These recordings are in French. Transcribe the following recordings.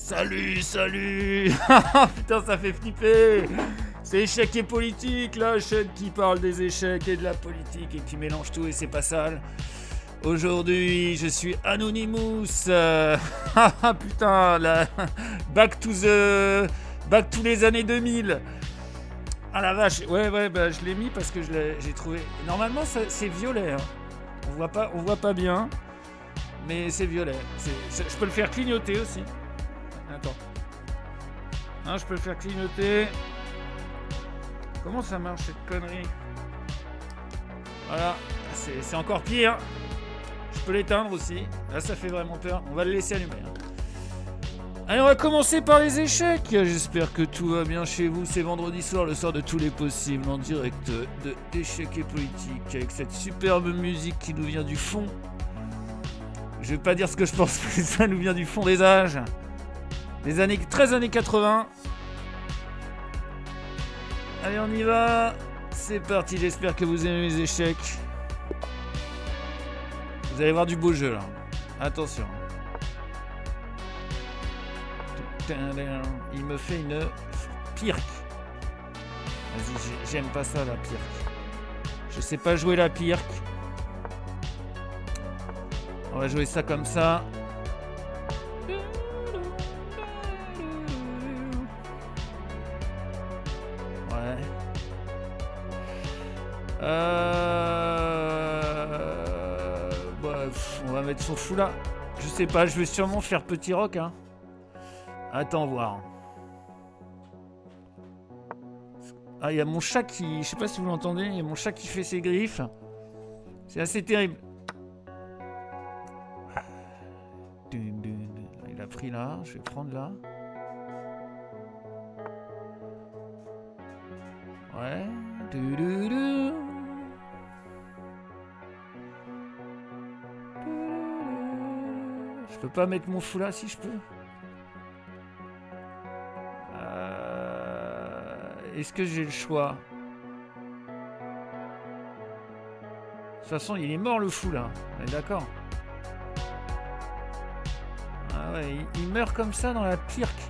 Salut, salut. Ah, putain, ça fait flipper. C'est échec et politique, la chaîne qui parle des échecs et de la politique et qui mélange tout et c'est pas sale. Aujourd'hui, je suis Anonymous. Putain, back to les années 2000. Ah la vache, ouais, bah je l'ai mis parce que j'ai trouvé. Normalement, c'est violet. Hein. On voit pas bien, mais c'est violet. Je peux le faire clignoter aussi. Attends. Non, je peux le faire clignoter. Comment ça marche cette connerie? Voilà, c'est encore pire. Je peux l'éteindre aussi. Là, ça fait vraiment peur. On va le laisser allumer. Allez, on va commencer par les échecs. J'espère que tout va bien chez vous. C'est vendredi soir, le soir de tous les possibles, en direct d'échecs et politique, avec cette superbe musique qui nous vient du fond. Je vais pas dire ce que je pense, que ça nous vient du fond des âges. Des années 13 années 80. Allez, on y va. C'est parti, j'espère que vous aimez les échecs. Vous allez voir du beau jeu là. Attention. Il me fait une pirque. Vas-y, j'aime pas ça la pirque. Je sais pas jouer la pirque. On va jouer ça comme ça. Ouais. On va mettre son fou là. Je sais pas, je vais sûrement faire petit roc. Hein. Attends voir. Ah, il y a mon chat qui... Je sais pas si vous l'entendez. Il y a mon chat qui fait ses griffes. C'est assez terrible. Il a pris là. Je vais prendre là. Ouais. Je peux pas mettre mon fou là si je peux. Est-ce que j'ai le choix? De toute façon, il est mort le fou là. On est d'accord? Ah ouais, il meurt comme ça dans la pirque.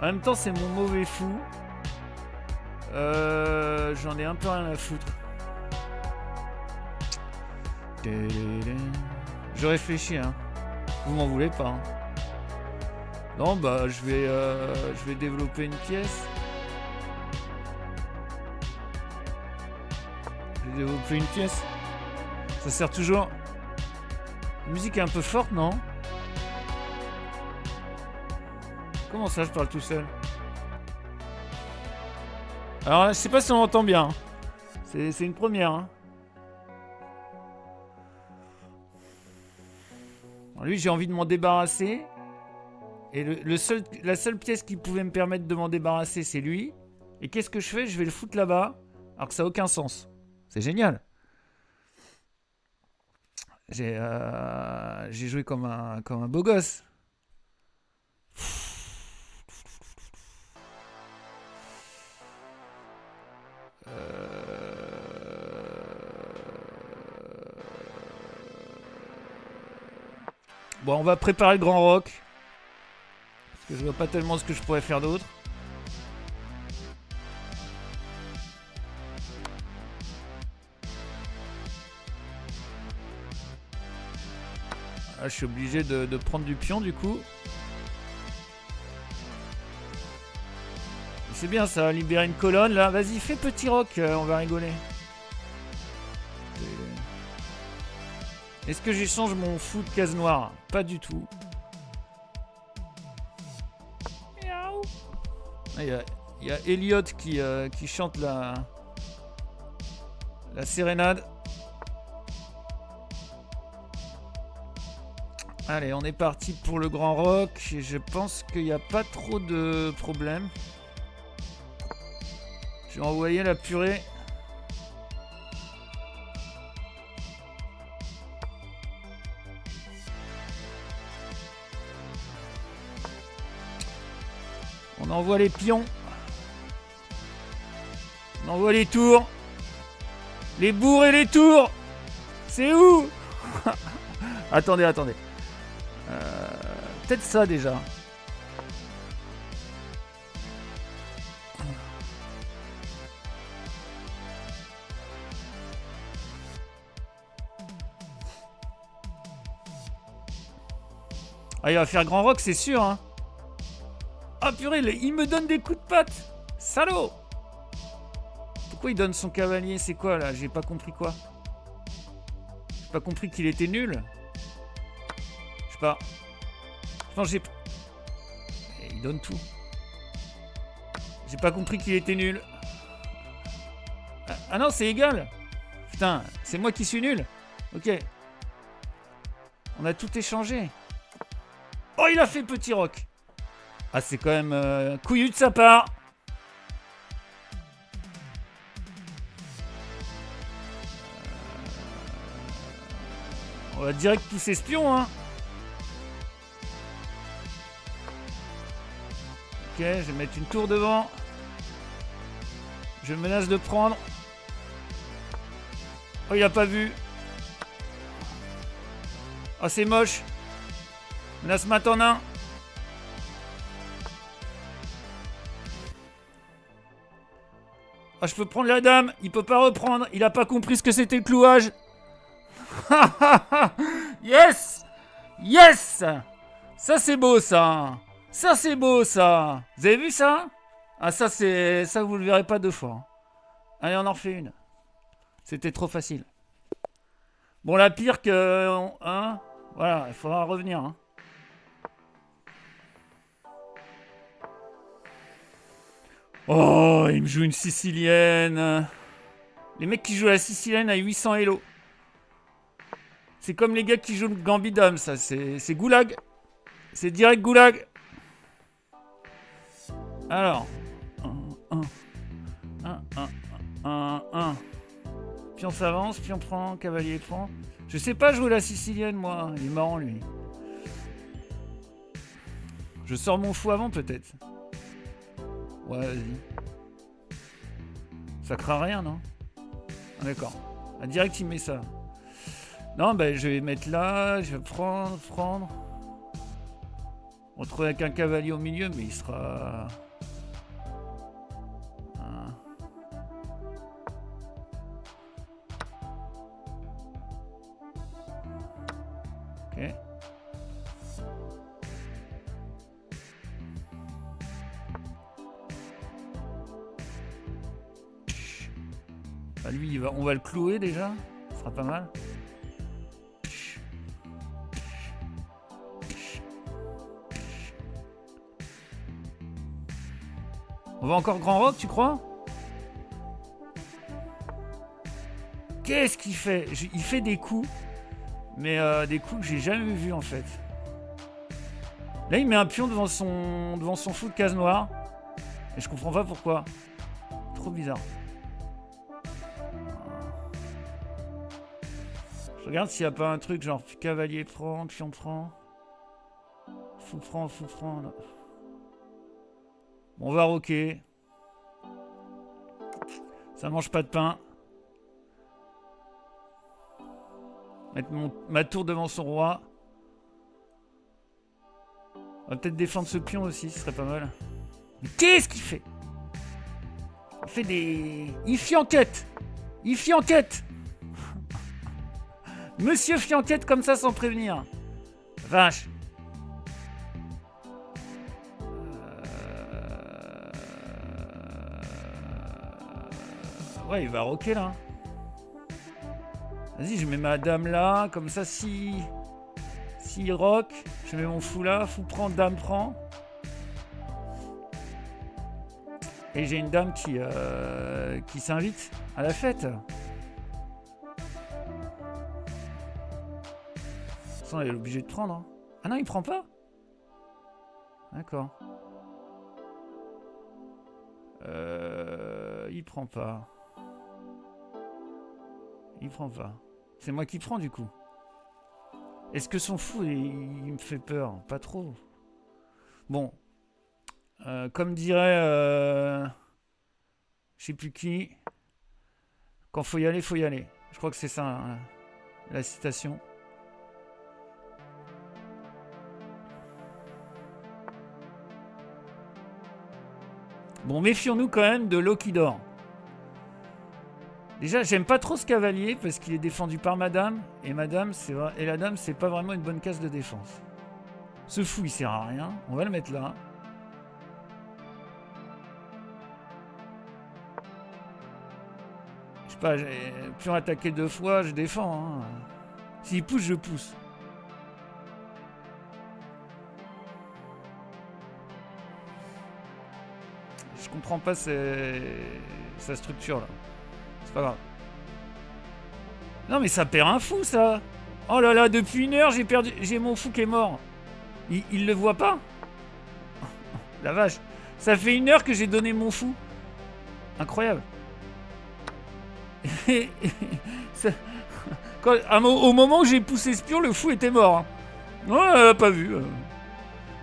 En même temps, c'est mon mauvais fou. J'en ai un peu rien à foutre. Je réfléchis, hein. Vous m'en voulez pas. Hein. Non, bah je vais développer une pièce. Je vais développer une pièce. Ça sert toujours. La musique est un peu forte, non? Comment ça, je parle tout seul? Alors, je sais pas si on entend bien. C'est une première. Hein. Alors, lui, j'ai envie de m'en débarrasser. Et la seule pièce qui pouvait me permettre de m'en débarrasser, c'est lui. Et qu'est-ce que je fais? Je vais le foutre là-bas. Alors que ça n'a aucun sens. C'est génial. J'ai joué comme un beau gosse. Bon, on va préparer le grand rock. Parce que je vois pas tellement ce que je pourrais faire d'autre. Ah, je suis obligé de prendre du pion du coup. C'est bien, ça va libérer une colonne là. Vas-y, fais petit rock, on va rigoler. Est-ce que j'échange mon fou de case noire? Pas du tout. Il y a Elliot qui chante la sérénade. Allez, on est parti pour le grand rock. Je pense qu'il n'y a pas trop de problèmes. Je vais envoyer la purée. On envoie les pions. On envoie les tours. Les bourres et les tours. C'est où? Attendez. Peut-être ça déjà. Ah, il va faire grand rock, c'est sûr, hein. Ah, purée, il me donne des coups de patte. Salaud. Pourquoi il donne son cavalier? C'est quoi, là? J'ai pas compris quoi. J'ai pas compris qu'il était nul. Je sais pas. Non, j'ai... Et il donne tout. J'ai pas compris qu'il était nul. Ah non, c'est égal. Putain, c'est moi qui suis nul. Ok. On a tout échangé. Oh, il a fait petit rock. Ah, c'est quand même couillu de sa part. On va direct tous espions, hein. Ok, je vais mettre une tour devant. Je menace de prendre. Oh, il a pas vu. Oh, c'est moche. Menace mat en un. Ah, je peux prendre la dame. Il peut pas reprendre. Il a pas compris ce que c'était le clouage. Yes. Yes. Ça, c'est beau, ça. Ça, c'est beau, ça. Vous avez vu ça? Ah, ça, c'est... Ça, vous le verrez pas deux fois. Allez, on en refait une. C'était trop facile. Bon, la pire que... Hein, voilà, il faudra revenir. Hein. Oh, il me joue une sicilienne. Les mecs qui jouent la sicilienne à 800 Elo. C'est comme les gars qui jouent le Gambidam, ça. C'est goulag. C'est direct goulag. Alors. 1. Puis on s'avance, puis on prend, cavalier prend. Je sais pas jouer la sicilienne, moi. Il est marrant, lui. Je sors mon fou avant, peut-être. Ouais, vas-y. Ça craint rien, non? Ah, d'accord. Ah, direct, il met ça. Non, ben, je vais mettre là. Je vais prendre. On retrouve avec un cavalier au milieu, mais il sera... Ok. Bah lui, on va le clouer déjà. Ce sera pas mal. On va encore grand rock, tu crois? Qu'est-ce qu'il fait? Il fait des coups. Mais des coups que j'ai jamais vus en fait. Là, il met un pion devant son fou de case noire. Et je comprends pas pourquoi. Trop bizarre. Je regarde s'il n'y a pas un truc genre cavalier prend, pion prend. Fou prend. Là. Bon, on va rocker. Ça mange pas de pain. Mettre ma tour devant son roi. On va peut-être défendre ce pion aussi, ce serait pas mal. Mais qu'est-ce qu'il fait? Il fait des... Il fianquette. Monsieur fianquette comme ça sans prévenir. Vache. Ouais, il va rocker là. Vas-y, je mets ma dame là, comme ça, si il rock, je mets mon fou là, fou prend, dame prend. Et j'ai une dame qui s'invite à la fête. De toute façon, elle est obligée de prendre. Hein. Ah non, il prend pas? D'accord. Il prend pas. C'est moi qui prends du coup. Est-ce que son fou, il me fait peur? Pas trop. Bon. Comme dirait... je sais plus qui. Quand faut y aller, faut y aller. Je crois que c'est ça, hein, la citation. Bon, méfions-nous quand même de l'eau qui dort. Déjà, j'aime pas trop ce cavalier parce qu'il est défendu par madame. Et madame, et la dame, c'est pas vraiment une bonne case de défense. Ce fou, il sert à rien. On va le mettre là. Je sais pas, j'ai pu attaquer 2 fois, je défends. Hein. S'il pousse, je pousse. Je comprends pas sa structure là. C'est pas grave. Non mais ça perd un fou ça. Oh là là, depuis 1 heure j'ai mon fou qui est mort. Il le voit pas. La vache. Ça fait 1 heure que j'ai donné mon fou. Incroyable. Au moment où j'ai poussé ce pion, le fou était mort. Hein. Ouais, elle a pas vu.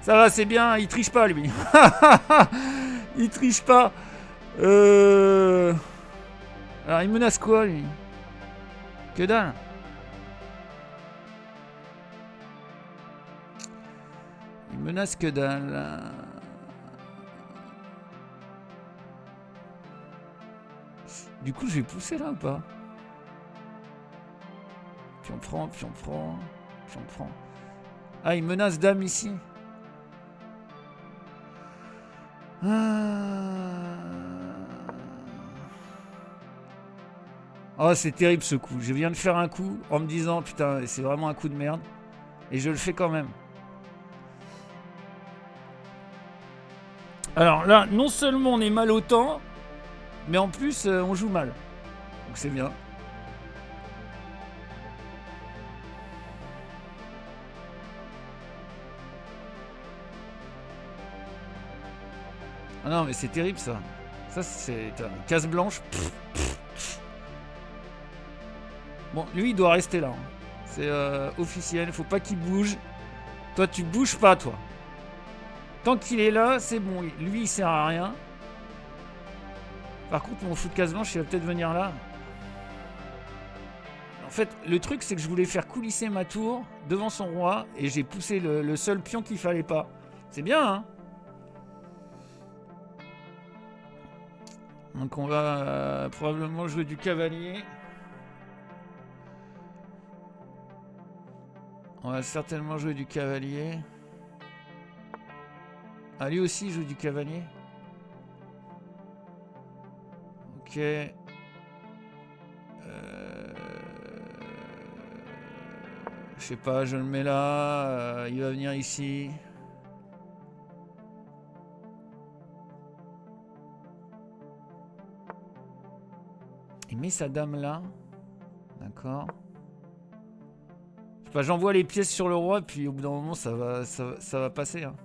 Ça va, c'est bien. Il triche pas, lui. Il triche pas. Alors, il menace quoi, lui? Que dalle. Il menace que dalle. Du coup, je vais pousser là ou pas? Puis on prend, puis on prend, puis on prend. Ah, il menace dame ici. Oh, c'est terrible ce coup. Je viens de faire un coup en me disant putain, c'est vraiment un coup de merde. Et je le fais quand même. Alors là, non seulement on est mal au temps, mais en plus on joue mal. Donc c'est bien. Ah non mais c'est terrible ça. Ça c'est une case blanche. Bon, lui il doit rester là. Hein. C'est officiel, faut pas qu'il bouge. Toi tu bouges pas toi. Tant qu'il est là, c'est bon. Lui il sert à rien. Par contre mon fou de case blanche il va peut-être venir là. En fait le truc c'est que je voulais faire coulisser ma tour devant son roi. Et j'ai poussé le seul pion qu'il fallait pas. C'est bien hein. Donc on va probablement jouer du cavalier. On va certainement jouer du cavalier. Ah, lui aussi joue du cavalier. Ok. Je sais pas, je le mets là. Il va venir ici. Il met sa dame là. D'accord. Je sais pas, j'envoie les pièces sur le roi, puis au bout d'un moment, ça va passer. Hein.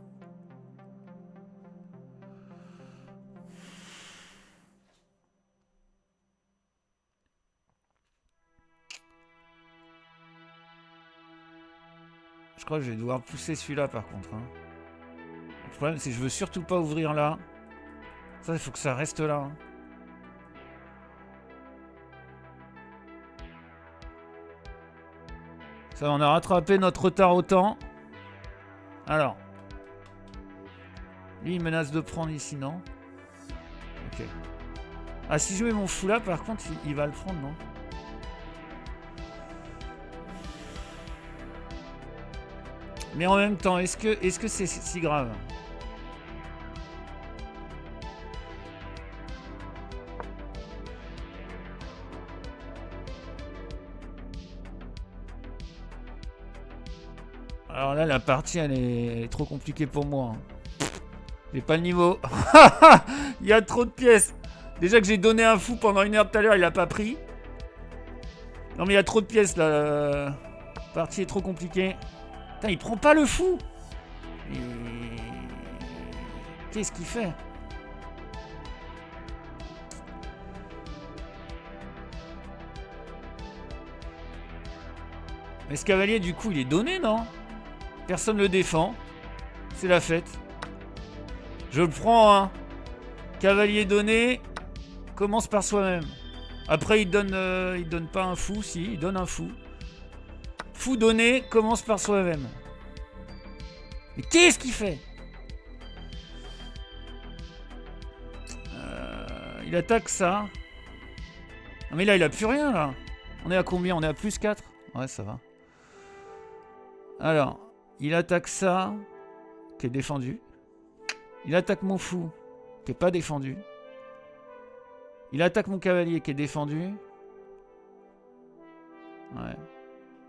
Je crois que je vais devoir pousser celui-là, par contre. Hein. Le problème, c'est que je veux surtout pas ouvrir là. Ça, il faut que ça reste là. Hein. Ça, on a rattrapé notre retard au temps. Alors. Lui, il menace de prendre ici, non? Ok. Ah, si je mets mon fou là, par contre, il va le prendre, non? Mais en même temps, est-ce que c'est si grave? Alors là, la partie, elle est trop compliquée pour moi. J'ai pas le niveau. Il y a trop de pièces. Déjà que j'ai donné un fou pendant 1 heure tout à l'heure, il a pas pris. Non mais il y a trop de pièces là. La partie est trop compliquée. Putain, il prend pas le fou. Et... qu'est-ce qu'il fait? Mais ce cavalier, du coup, il est donné, non? Personne le défend. C'est la fête. Je le prends, hein. Cavalier donné. Commence par soi-même. Après, il donne pas un fou, si, il donne un fou. Fou donné, commence par soi-même. Mais qu'est-ce qu'il fait? Il attaque ça. Non mais là, il a plus rien, là. On est à combien? On est à plus 4. Ouais, ça va. Alors, Il attaque ça, qui est défendu. Il attaque mon fou, qui est pas défendu. Il attaque mon cavalier, qui est défendu. Ouais.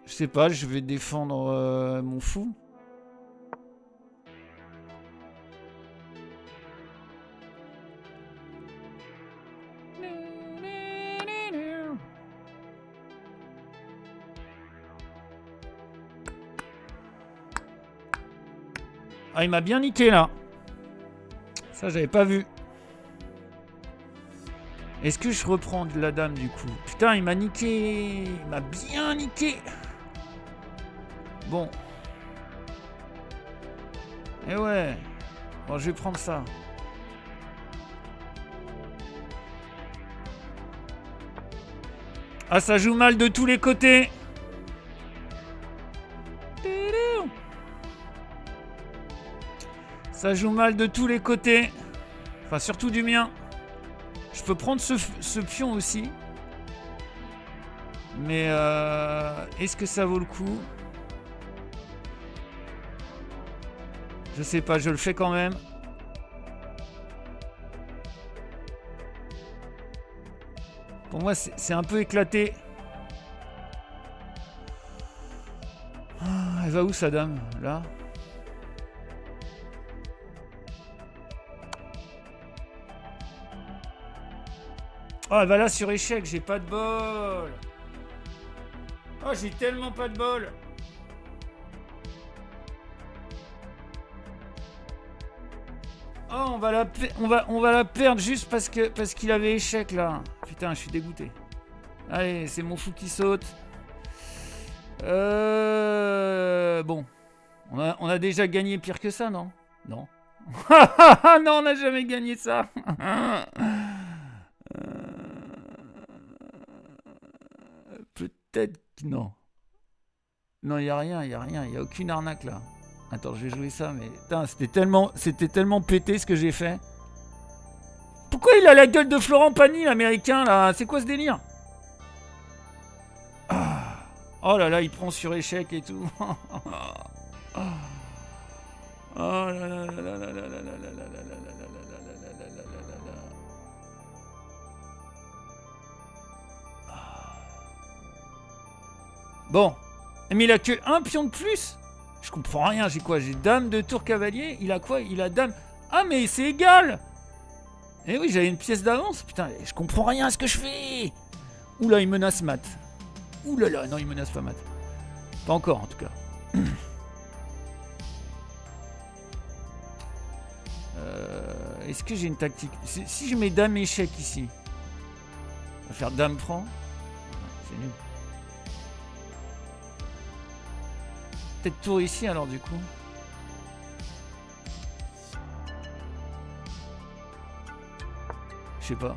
Je sais pas, je vais défendre mon fou. Ah, il m'a bien niqué là. Ça, j'avais pas vu. Est-ce que je reprends de la dame du coup? Putain, il m'a niqué. Il m'a bien niqué. Bon. Et ouais. Bon, je vais prendre ça. Ah, ça joue mal de tous les côtés. Ça joue mal de tous les côtés. Enfin, surtout du mien. Je peux prendre ce pion aussi. Mais est-ce que ça vaut le coup? Je sais pas, je le fais quand même. Pour moi, c'est un peu éclaté. Elle va où, sa dame? Là? Oh, elle va là sur échec, j'ai pas de bol. Oh, j'ai tellement pas de bol. Oh, on va la perdre juste parce qu'il avait échec là. Putain, je suis dégoûté. Allez, c'est mon fou qui saute. Bon. On a déjà gagné pire que ça, non? Non. Non, on n'a jamais gagné ça. Peut-être que non. Non, il n'y a rien, il n'y a aucune arnaque là. Attends, je vais jouer ça, mais putain, c'était tellement pété ce que j'ai fait. Pourquoi il a la gueule de Florent Pagny, l'américain là? C'est quoi ce délire? Oh là là, il prend sur échec et tout. Oh là là là là là là là là là là là là. Bon, mais il a que un pion de plus. Je comprends rien, j'ai quoi? J'ai dame de tour cavalier, il a quoi? Il a dame... Ah mais c'est égal. Eh oui, j'avais une pièce d'avance, putain, je comprends rien à ce que je fais. Oula, il menace Matt. Oula là, non, il menace pas Matt. Pas encore en tout cas. Est-ce que j'ai une tactique? Si je mets dame échec ici, on va faire dame franc. C'est nul. Peut-être tour ici alors du coup. Je sais pas.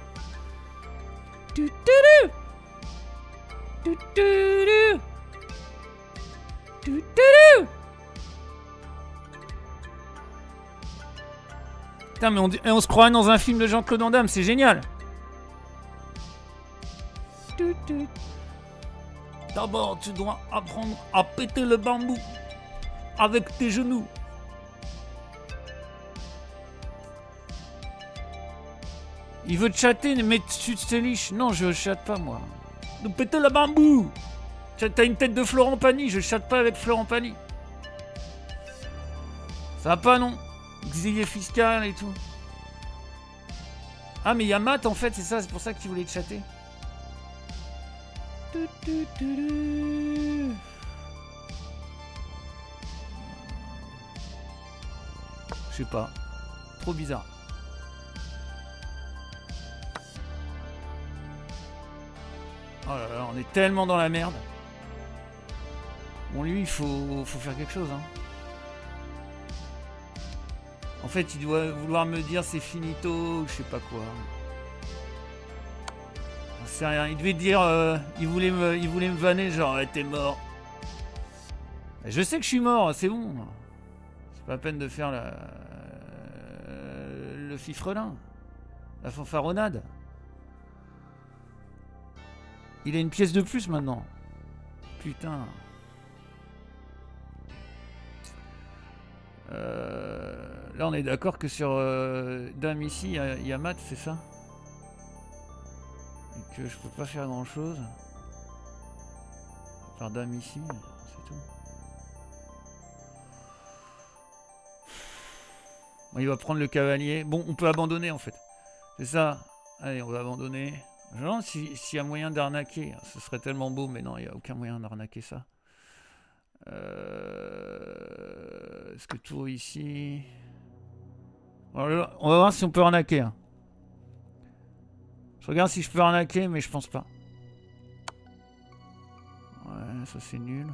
Putain, mais on se croirait dans un film de Jean-Claude Van Damme, c'est génial. D'abord, tu dois apprendre à péter le bambou avec tes genoux. Il veut te chatter, mais tu te liches. Non, je chatte pas, moi. De péter le bambou. T'as une tête de Florent Pagny, je chatte pas avec Florent Pagny. Ça va pas, non? Exilé fiscal et tout. Ah, mais il y a Matt, en fait, c'est ça, c'est pour ça qu'il voulait te chatter. Je sais pas. Trop bizarre. Oh là là, on est tellement dans la merde. Bon, lui, il faut faire quelque chose, hein. En fait, il doit vouloir me dire c'est finito ou je sais pas quoi. J'en sais rien. Il devait dire, il voulait me vanner, genre, t'es mort. Je sais que je suis mort, c'est bon. C'est pas la peine de faire le fifrelin. La fanfaronnade. Il a une pièce de plus maintenant. Putain. Là, on est d'accord que sur Dame ici, il y a mat, c'est ça? Et que je peux pas faire grand chose. Faire Dame ici, c'est tout. Bon, il va prendre le cavalier. Bon, on peut abandonner en fait. C'est ça. Allez, on va abandonner. Je me demande s'il y a moyen d'arnaquer. Ce serait tellement beau, mais non, il n'y a aucun moyen d'arnaquer ça. Est-ce que tout ici... Alors, on va voir si on peut arnaquer. Hein. Je regarde si je peux arnaquer, mais je pense pas. Ouais, ça c'est nul.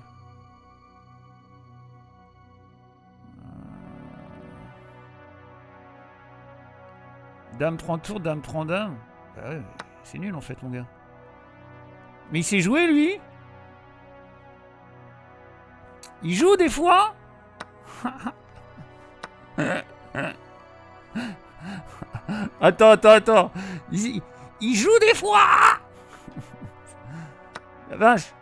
Dame prend tour, dame prend dame. Bah ouais, c'est nul en fait, mon gars. Mais il sait jouer, lui. Il joue des fois. Attends. Il joue des fois. La vache.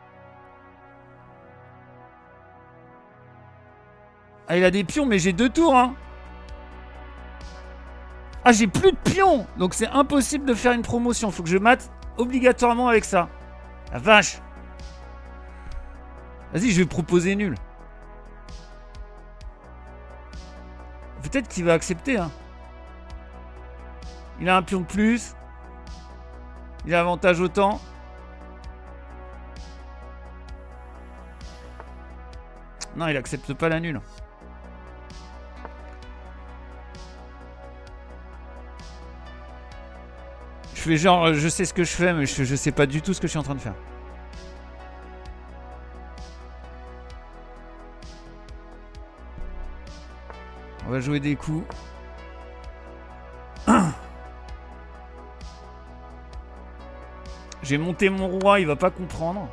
Ah, il a des pions, mais j'ai 2 tours, hein. Ah, j'ai plus de pions. Donc c'est impossible de faire une promotion. Faut que je mate obligatoirement avec ça. La vache. Vas-y, je vais proposer nul. Peut-être qu'il va accepter, hein. Il a un pion de plus. Il a avantage au temps. Non, il accepte pas la nulle. Je fais genre, je sais ce que je fais, mais je sais pas du tout ce que je suis en train de faire. On va jouer des coups. J'ai monté mon roi, il va pas comprendre.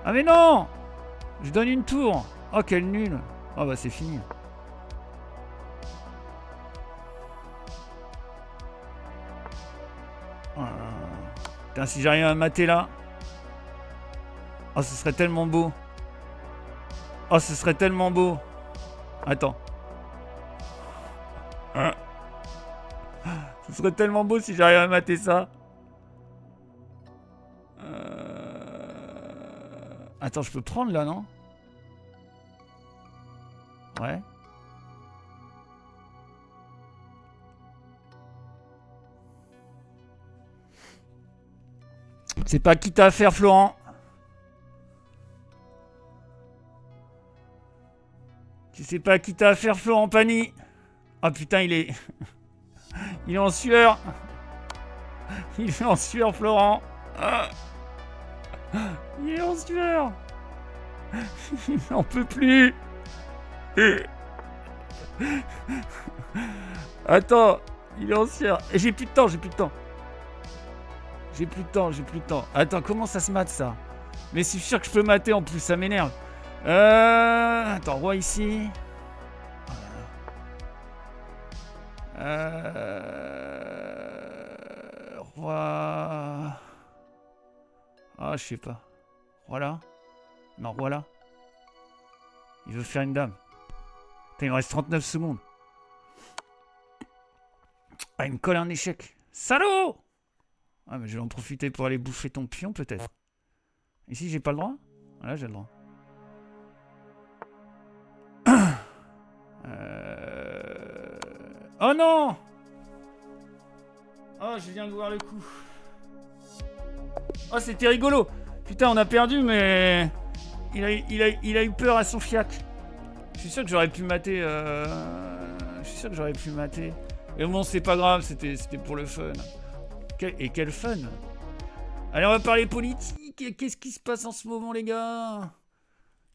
Ah mais non! Je donne une tour. Oh, quel nul. Oh bah c'est fini. Oh, putain, si j'arrive à mater là. Oh, ce serait tellement beau. Oh, ce serait tellement beau. Attends. Ce serait tellement beau si j'arrive à mater ça. Attends, je peux prendre là, non? Ouais. C'est pas quitte à faire, Florent. Tu sais pas qui t'as à faire, Florent Pagny. Ah putain, il est... il est en sueur. Il est en sueur, Florent. Il est en sueur. Il n'en peut plus. Attends, il est en sueur. J'ai plus de temps. J'ai plus de temps. Attends, comment ça se mate, ça? Mais c'est sûr que je peux mater en plus, ça m'énerve. Attends, roi ici. Roi... Ah, je sais pas. Roi là? Non, roi là. Il veut faire une dame. Putain, il me reste 39 secondes. Ah, il me colle un échec. Salaud! Ah, mais je vais en profiter pour aller bouffer ton pion, peut-être. Ici, j'ai pas le droit? Là, j'ai le droit. Oh non! Oh, je viens de voir le coup. Oh, c'était rigolo. Putain, on a perdu, mais... Il a eu peur à son fiac. Je suis sûr que j'aurais pu mater... Mais bon, c'est pas grave, c'était pour le fun. Et quel fun! Allez, on va parler politique. Qu'est-ce qui se passe en ce moment, les gars?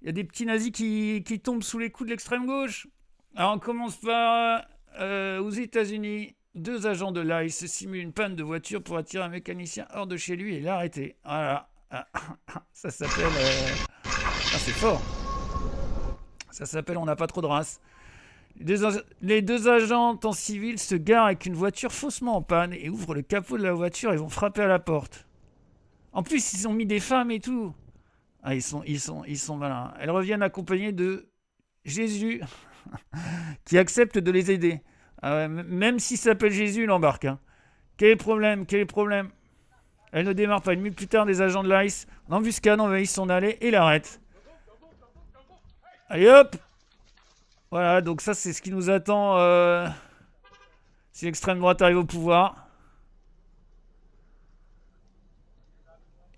Il y a des petits nazis qui tombent sous les coups de l'extrême gauche. Alors, on commence par... aux États-Unis, 2 agents de l'ICE simulent une panne de voiture pour attirer un mécanicien hors de chez lui et l'arrêter. Voilà. Ça s'appelle... Ah, c'est fort. Ça s'appelle On n'a pas trop de race. Les 2 agents en civil se garent avec une voiture faussement en panne et ouvrent le capot de la voiture et vont frapper à la porte. En plus, ils ont mis des femmes et tout. Ah, ils sont malins. Elles reviennent accompagnées de Jésus, qui accepte de les aider. Ah ouais, même s'il s'appelle Jésus, il embarque. Hein. Quel est le problème? Quel est le problème? Elle ne démarre pas. Une minute plus tard, des agents de l'ICE, en embuscade, envahissent son allée et l'arrêtent. Allez hop! Voilà, donc ça, c'est ce qui nous attend si l'extrême droite arrive au pouvoir.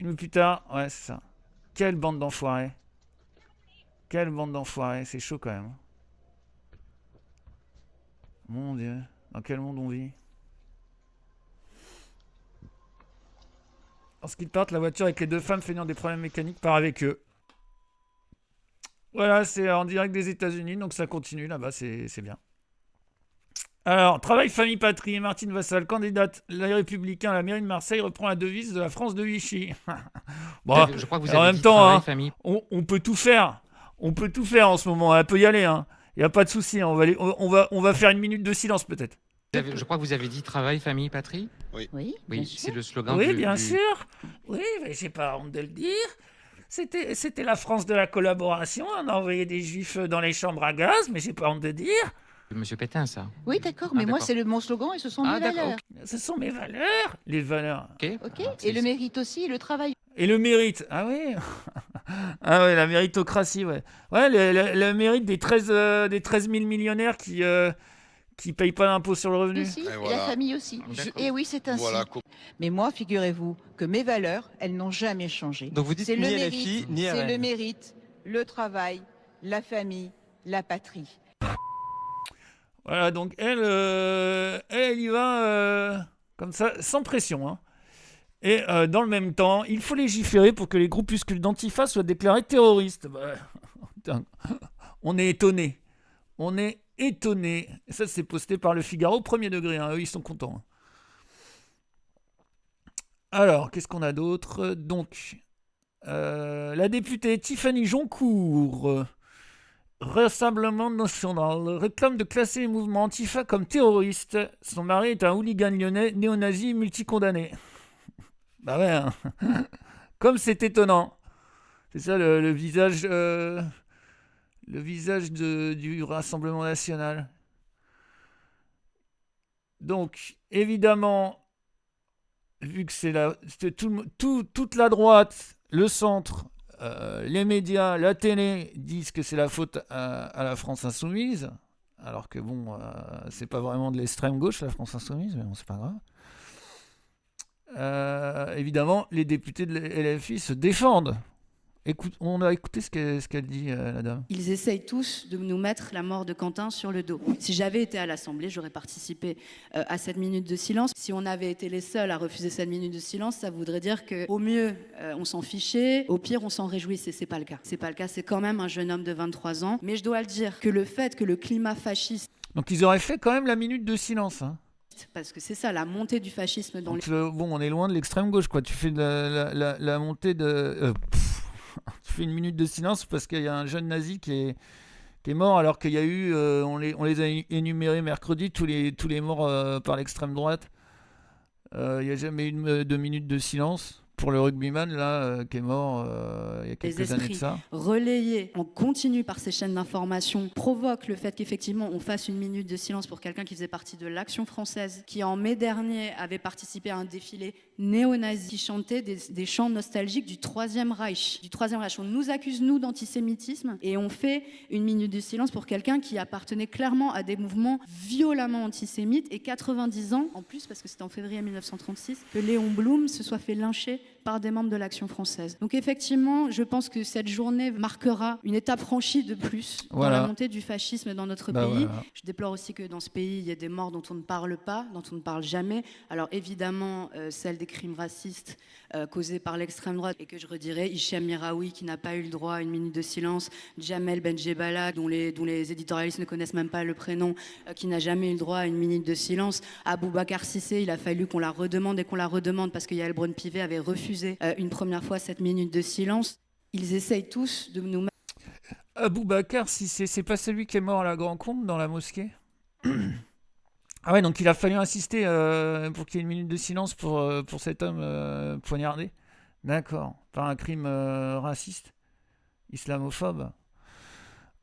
Une minute plus tard, ouais, c'est ça. Quelle bande d'enfoirés. Quelle bande d'enfoirés. C'est chaud quand même. Mon Dieu. Dans quel monde on vit? Lorsqu'ils partent, la voiture avec les deux femmes feignant des problèmes mécaniques part avec eux. Voilà, c'est en direct des États-Unis, donc ça continue là-bas, c'est bien. Alors, travail, famille, patrie. Martine Vassal, candidate Les Républicains à la mairie de Marseille, reprend la devise de la France de Vichy. Bon, Je crois que vous en avez même dit temps, travail, hein, famille. on peut tout faire. On peut tout faire en ce moment. Elle peut y aller. Hein. Il n'y a pas de souci. Hein. On va faire une minute de silence peut-être. Je crois que vous avez dit travail, famille, patrie. Oui, Oui, bien c'est sûr. le slogan Oui, du... bien sûr. Oui, mais j'ai pas honte de le dire. C'était la France de la collaboration. On a envoyé des juifs dans les chambres à gaz, mais j'ai pas honte de dire. Monsieur Pétain, ça. Oui, d'accord, mais moi, d'accord. c'est mon slogan et ce sont mes d'accord, valeurs. Ce sont mes valeurs. Les valeurs. Ok. Ok. Ah, Et le mérite aussi, le travail. Et le mérite. Ah oui. Ah ouais, la méritocratie, ouais. Ouais, le mérite des 13 000 millionnaires qui payent pas d'impôt sur le revenu. Aussi, et voilà. la famille aussi. D'accord. Et oui, c'est ainsi. Voilà. Mais moi, figurez-vous que mes valeurs, elles n'ont jamais changé. Donc vous dites C'est ni le LFI, mérite, ni c'est RN. le mérite, le travail, la famille, la patrie. Voilà, donc elle y va comme ça, sans pression. Hein. Et dans le même temps, il faut légiférer pour que les groupuscules d'Antifa soient déclarés terroristes. Bah, putain, on est étonnés. On est étonnés. Et ça, c'est posté par le Figaro, premier degré. Hein. Eux, ils sont contents. Hein. Alors, qu'est-ce qu'on a d'autre? Donc, la députée Tiffany Joncourt, Rassemblement National, réclame de classer les mouvements Antifa comme terroristes. Son mari est un hooligan lyonnais néo-nazi multicondamné. Bah ouais, hein. Comme c'est étonnant. C'est ça le visage, du Rassemblement National. Donc, évidemment, vu que c'est toute la droite, le centre, les médias, la télé disent que c'est la faute à la France Insoumise, alors que bon, c'est pas vraiment de l'extrême gauche la France Insoumise, mais bon, c'est pas grave. Évidemment, les députés de LFI se défendent. On a écouté ce qu'elle dit, la dame. Ils essayent tous de nous mettre la mort de Quentin sur le dos. Si j'avais été à l'Assemblée, j'aurais participé à cette minute de silence. Si on avait été les seuls à refuser cette minute de silence, ça voudrait dire qu'au mieux, on s'en fichait, au pire, on s'en réjouissait. C'est pas le cas. C'est pas le cas. C'est quand même un jeune homme de 23 ans. Mais je dois le dire que le fait que le climat fasciste... Donc ils auraient fait quand même la minute de silence. Hein. Parce que c'est ça, la montée du fascisme dans les... Bon, on est loin de l'extrême gauche, quoi. Tu fais la montée de... tu fais une minute de silence parce qu'il y a un jeune nazi qui est mort alors qu'il y a eu, on les a énumérés mercredi, tous les morts par l'extrême droite. Il n'y a jamais eu de minute de silence pour le rugbyman là, qui est mort il y a quelques années de ça. Relayés en continu par ces chaînes d'information provoque le fait qu'effectivement on fasse une minute de silence pour quelqu'un qui faisait partie de l'Action française, qui en mai dernier avait participé à un défilé néo-nazi, qui chantait des chants nostalgiques du Troisième Reich. On nous accuse, nous, d'antisémitisme, et on fait une minute de silence pour quelqu'un qui appartenait clairement à des mouvements violemment antisémites, et 90 ans, en plus, parce que c'était en février 1936, que Léon Blum se soit fait lyncher par des membres de l'Action française. Donc effectivement, je pense que cette journée marquera une étape franchie de plus dans la montée du fascisme dans notre pays. Voilà. Je déplore aussi que dans ce pays, il y ait des morts dont on ne parle pas, dont on ne parle jamais. Alors évidemment, celle des crimes racistes causés par l'extrême droite, et que je redirai, Hichem Miraoui qui n'a pas eu le droit à une minute de silence, Jamel Benjebala dont les éditorialistes ne connaissent même pas le prénom, qui n'a jamais eu le droit à une minute de silence, Aboubacar Cissé, il a fallu qu'on la redemande et qu'on la redemande parce que Yael Braun-Pivet avait refusé une première fois cette minute de silence. Ils essayent tous de nous... Aboubacar Cissé, c'est pas celui qui est mort à la Grand Combe dans la mosquée? Ah ouais, donc il a fallu insister pour qu'il y ait une minute de silence pour cet homme poignardé. D'accord. Par un crime raciste, islamophobe.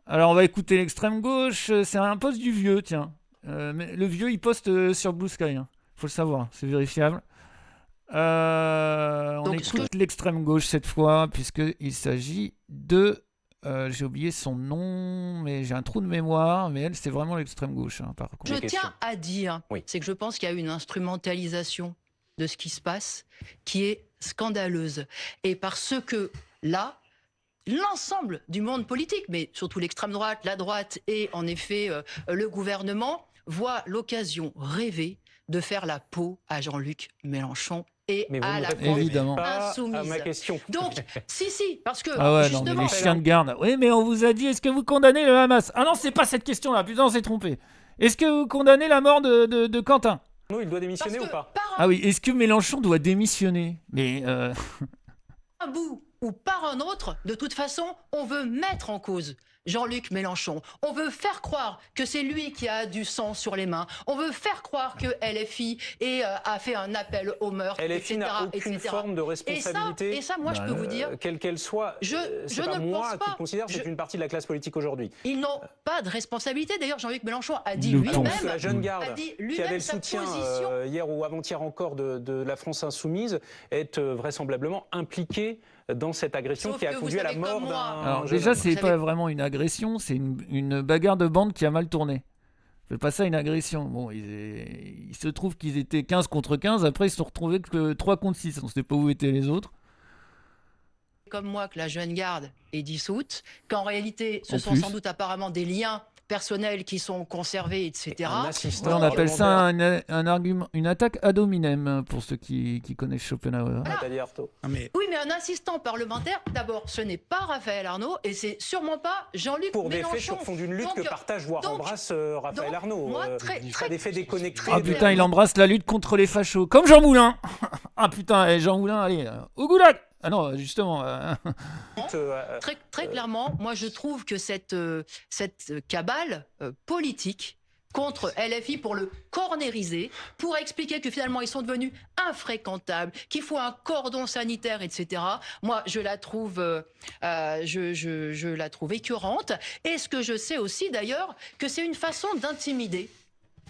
Alors, on va écouter l'extrême gauche. C'est un post du vieux, tiens. Mais le vieux, il poste sur Blue Sky. Faut le savoir, c'est vérifiable. On Donc, écoute l'extrême gauche cette fois, puisqu'il s'agit de... j'ai oublié son nom, mais j'ai un trou de mémoire. Mais elle, c'est vraiment l'extrême gauche, par contre. Je tiens à dire, c'est que je pense qu'il y a une instrumentalisation de ce qui se passe qui est scandaleuse. Et parce que là, l'ensemble du monde politique, mais surtout l'extrême droite, la droite et en effet le gouvernement, voit l'occasion rêvée de faire la peau à Jean-Luc Mélenchon et à la évidemment insoumise. À ma question. Donc, si, parce que Ah ouais, justement, non, mais les chiens de garde. Oui, mais on vous a dit, est-ce que vous condamnez le Hamas? Ah non, c'est pas cette question-là, putain, on s'est trompé. Est-ce que vous condamnez la mort de Quentin? Non, il doit démissionner ou pas? Ah oui, est-ce que Mélenchon doit démissionner? Mais un bout ou par un autre, de toute façon, on veut mettre en cause Jean-Luc Mélenchon. On veut faire croire que c'est lui qui a du sang sur les mains. On veut faire croire que LFI a fait un appel au meurtre, LFI n'a aucune forme de responsabilité. Et ça, moi, je peux vous dire... Quelle qu'elle soit, je pas ne moi pense pas. qui considère que c'est une partie de la classe politique aujourd'hui. Ils n'ont pas de responsabilité. D'ailleurs, Jean-Luc Mélenchon a dit Nous lui-même... La jeune garde qui avait le sa soutien position. hier ou avant-hier encore de la France Insoumise est vraisemblablement impliquée dans cette agression Sauf qui a que conduit à la vous savez mort comme moi. d'un alors jeune déjà, homme. c'est pas vraiment une agression, c'est une bagarre de bande qui a mal tourné. Faites pas ça une agression. Bon, il se trouve qu'ils étaient 15 contre 15, après ils se sont retrouvés que 3 contre 6. On ne sait pas où étaient les autres. Comme moi, que la jeune garde est dissoute, qu'en réalité, ce En sont plus. sans doute apparemment des liens personnels qui sont conservés, etc. Un assistant Là, on appelle ça parlementaire. un argument, une attaque ad hominem, pour ceux qui connaissent Schopenhauer. Nathalie Arthaud. Oui, mais un assistant parlementaire, d'abord, ce n'est pas Raphaël Arnaud et c'est sûrement pas Jean-Luc Pour des Mélenchon. faits sur fond d'une lutte Donc, que partage, voire donc- embrasse Raphaël donc, Arnaud. moi, très- Pas des faits déconnectés. Ah putain, il embrasse la lutte contre les fachos, comme Jean Moulin. Ah putain, Jean Moulin, allez, au goulag. Ah non, justement. Très clairement, moi je trouve que cette cabale politique contre LFI pour le cornériser, pour expliquer que finalement ils sont devenus infréquentables, qu'il faut un cordon sanitaire, etc. Moi, je la trouve écœurante. Et ce que je sais aussi d'ailleurs, que c'est une façon d'intimider.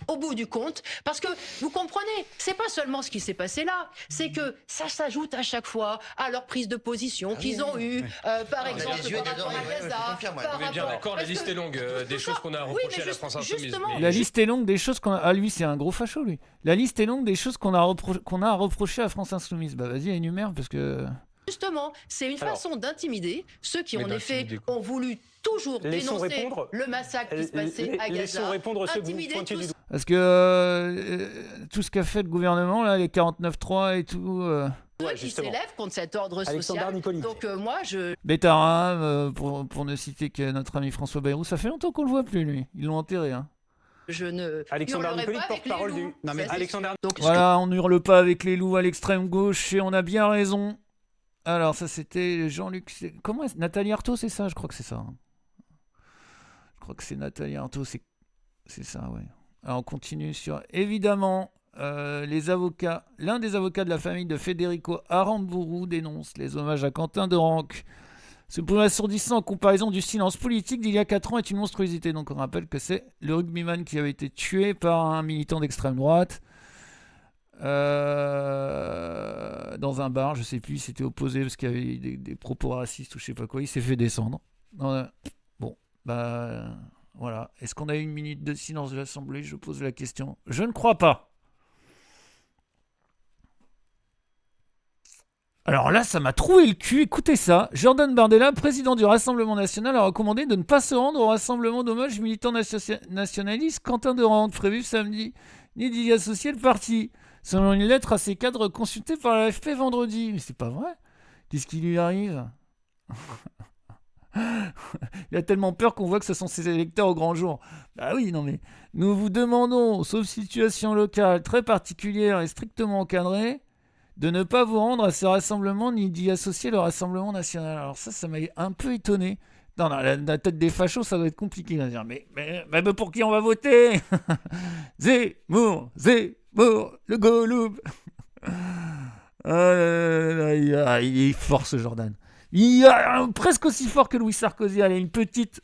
Au bout du compte, parce que vous comprenez, c'est pas seulement ce qui s'est passé là, c'est que ça s'ajoute à chaque fois à leur prise de position qu'ils ont eue, par exemple les yeux par rapport dedans, à Gaza, confirme, ouais. par On est bien rapport- d'accord, la parce liste que est longue, des tout choses ça- qu'on a oui, reprochées mais à la France Insoumise. justement- mais- La liste est longue des choses qu'on a... Ah lui, c'est un gros facho, lui. La liste est longue des choses qu'on a à reprocher à France Insoumise. Bah vas-y, énumère, parce que... Justement, c'est une Alors. façon d'intimider ceux qui, Mais en effet, d'intimider quoi ont voulu toujours Laissons dénoncer répondre. le massacre qui se passait à Laissons Gaza. répondre ceux que vous Intimider pointez tous du doigt. Parce que tout ce qu'a fait le gouvernement, là, les 49.3 et tout... ceux Ouais, qui justement. s'élèvent contre cet ordre Alexandre social. Nicoli. Donc moi, je Bétaram, pour ne citer que notre ami François Bayrou, ça fait longtemps qu'on le voit plus, lui. Ils l'ont enterré, hein. ne Alexandre hurlerai Nicoli, pas avec les porte-parole loups. du... Non, mais Ça, c'est Alexandre sûr. Donc, ce que- Voilà, on n'hurle pas avec les loups à l'extrême gauche et on a bien raison. Alors, ça, c'était Jean-Luc... Comment est-ce... Nathalie Arthaud, c'est ça? Je crois que c'est ça. Hein. Je crois que c'est Nathalie Arthaud, c'est ça, ouais. Alors, on continue sur... Évidemment, les avocats... L'un des avocats de la famille de Federico Aramburu dénonce les hommages à Quentin de Ranc. Ce point assourdissant en comparaison du silence politique d'il y a 4 ans est une monstruosité. Donc, on rappelle que c'est le rugbyman qui avait été tué par un militant d'extrême droite. Dans un bar, je sais plus, il s'était opposé parce qu'il y avait des propos racistes ou je sais pas quoi, il s'est fait descendre. Bon, bah voilà. Est-ce qu'on a eu 1 minute de silence de l'Assemblée? Je pose la question. Je ne crois pas. Alors là, ça m'a troué le cul. Écoutez ça. Jordan Bardella, président du Rassemblement National, a recommandé de ne pas se rendre au rassemblement d'hommage militant nationaliste Quentin de Ranc, prévu samedi, ni d'y associer le parti. Selon une lettre à ses cadres consultés par l'AFP vendredi. Mais c'est pas vrai. Qu'est-ce qui lui arrive? Il a tellement peur qu'on voit que ce sont ses électeurs au grand jour. Bah oui, non mais... Nous vous demandons, sauf situation locale très particulière et strictement encadrée, de ne pas vous rendre à ces rassemblements ni d'y associer le Rassemblement National. Alors ça m'a un peu étonné. Non, la tête des fachos, ça doit être compliqué. À dire. Mais pour qui on va voter? Zemmour, le Goloub. Il est fort ce Jordan. Il est presque aussi fort que Louis Sarkozy. Allez, une petite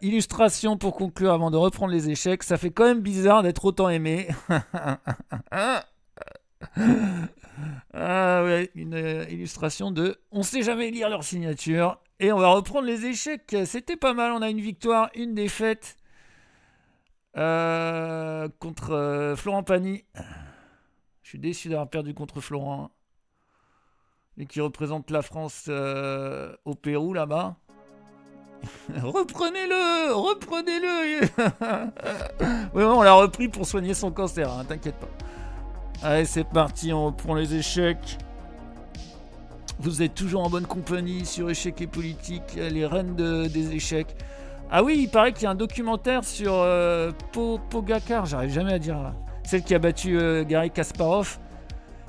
illustration pour conclure avant de reprendre les échecs. Ça fait quand même bizarre d'être autant aimé. Ah ouais, une illustration de on sait jamais lire leur signature. Et on va reprendre les échecs. C'était pas mal, on a une victoire, une défaite contre Florent Pagny. Je suis déçu d'avoir perdu contre Florent, et qui représente la France au Pérou là-bas. Reprenez-le. Oui, on l'a repris pour soigner son cancer, hein, t'inquiète pas. Allez, c'est parti, on reprend les échecs. Vous êtes toujours en bonne compagnie sur Échecs et Politique, les reines des échecs. Ah oui, il paraît qu'il y a un documentaire sur Pogacar, j'arrive jamais à dire, celle qui a battu Garry Kasparov.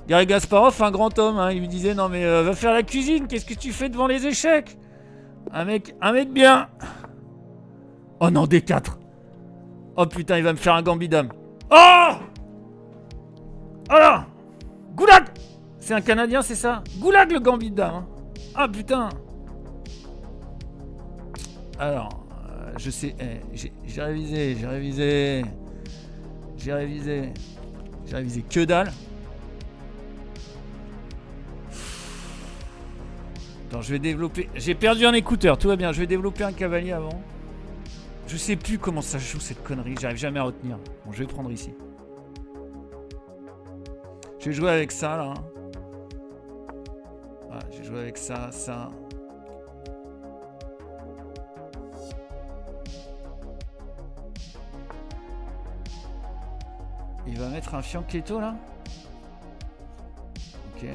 Garry Kasparov, un grand homme, hein, il lui disait non mais va faire la cuisine, qu'est-ce que tu fais devant les échecs ? Un mec bien. Oh non, D4. Oh putain, il va me faire un gambit-dame. Oh alors, Goulag. C'est un Canadien, c'est ça ? Goulag le gambit-dame. Hein. Ah putain. Alors, je sais, j'ai révisé que dalle. Attends, je vais développer. J'ai perdu un écouteur, tout va bien. Je vais développer un cavalier avant. Je sais plus comment ça joue cette connerie. J'arrive jamais à retenir. Bon, je vais prendre ici. Je vais jouer avec ça là. Voilà, j'ai joué avec ça. Il va mettre un fianchetto là. Ok.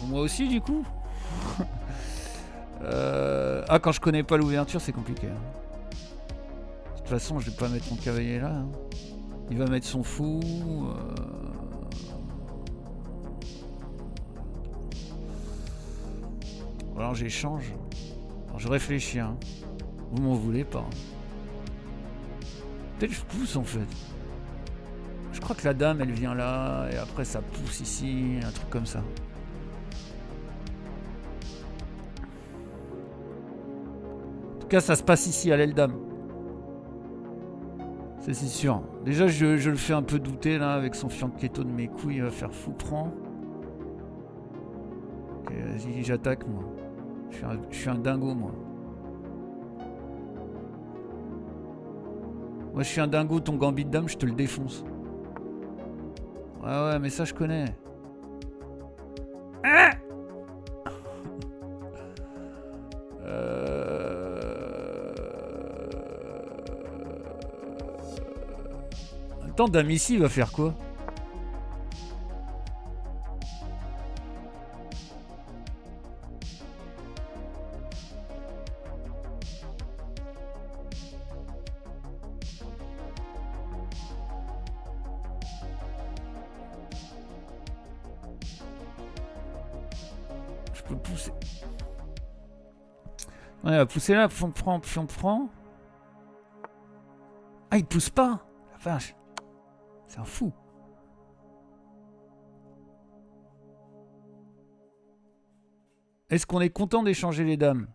Moi aussi du coup. Quand je connais pas l'ouverture c'est compliqué. De toute façon je vais pas mettre mon cavalier là. Il va mettre son fou. Alors j'échange. Alors je réfléchis. Hein. Vous m'en voulez pas. Peut-être je pousse en fait. Je crois que la dame elle vient là et après ça pousse ici, un truc comme ça. En tout cas ça se passe ici à l'aile dame. C'est sûr. Déjà je le fais un peu douter là avec son fianchetto de mes couilles, il va faire fou prend. Ok, vas-y j'attaque moi. Je suis un dingo moi. Moi je suis un dingo, ton gambit de dame je te le défonce. Ouais mais ça je connais. Ah Attends, dame ici il va faire quoi? Je peux pousser. Ouais, il va pousser là, on prend. Ah, il pousse pas. La vache. C'est un fou. Est-ce qu'on est content d'échanger les dames?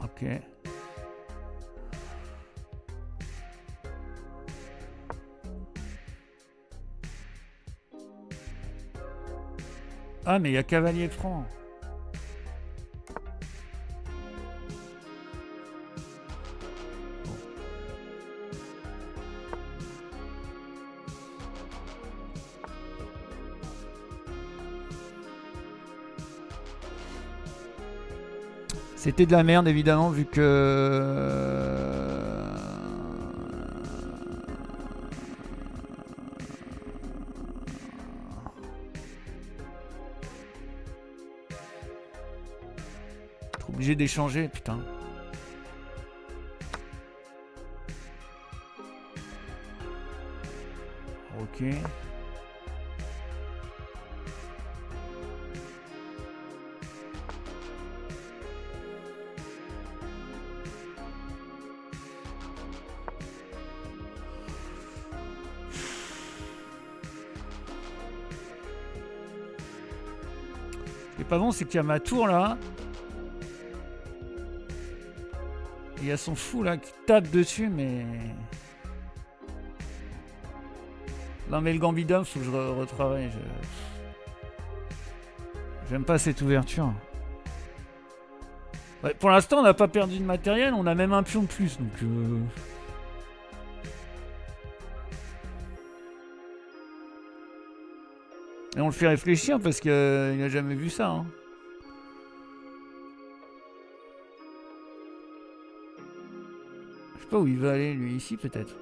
Ok. Ah, mais il y a cavalier franc. C'était de la merde, évidemment, vu que... Obligé d'échanger, putain. Ok. Ce qui est pas bon, c'est qu'il y a ma tour là. Il y a son fou là qui tape dessus, mais. Non, mais le gambidum, faut que je retravaille. J'aime pas cette ouverture. Ouais, pour l'instant, on n'a pas perdu de matériel, on a même un pion de plus, donc. Et on le fait réfléchir parce qu'il n'a jamais vu ça. Hein. Je sais pas où il va aller, lui, ici peut-être.